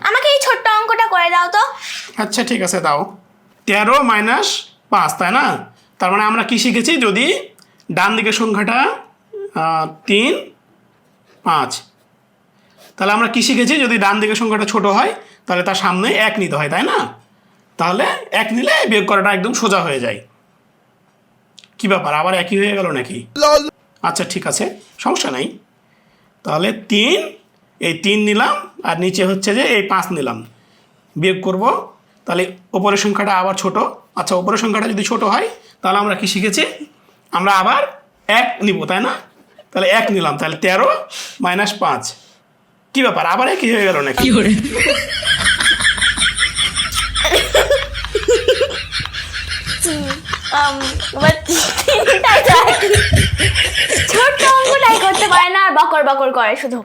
আমাকে এই ছোট্ট অঙ্কটা করে দাও তো। আচ্ছা ঠিক আছে দাও। 13 মাইনাস 5, তাই না? তার মানে আমরা কি শিখেছি, যদি ডান দিকের সংখ্যাটা 3, 5, তাহলে আমরা কি শিখেছি, যদি ডান দিকের সংখ্যাটা ছোট হয় তাহলে তার সামনে 1 নিতে হয়, তাই না? তাহলে 1 নিলে বিয়োগ করাটা একদম সোজা হয়ে যায়। কি ব্যাপার, আবার একই হয়ে গেল নাকি? আচ্ছা ঠিক আছে, সমস্যা নাই। তাহলে 3, এই 3 নিলাম, আর নিচে হচ্ছে যে এই 5 নিলাম, বিয়োগ করব। তাহলে ওপরের সংখ্যাটা আবার ছোট। আচ্ছা, ওপরের সংখ্যাটা যদি ছোট হয় তাহলে আমরা কি শিখেছি, আমরা আবার 1 নিব, তাই না? তাহলে 1 নিলাম, তাহলে 13 মাইনাস 5। কি ব্যাপার, আবার একই হয়ে গেল নাকি? ছোট্ট অঙ্কটাই করতে পারে না, আর বকর বকর করে শুধু।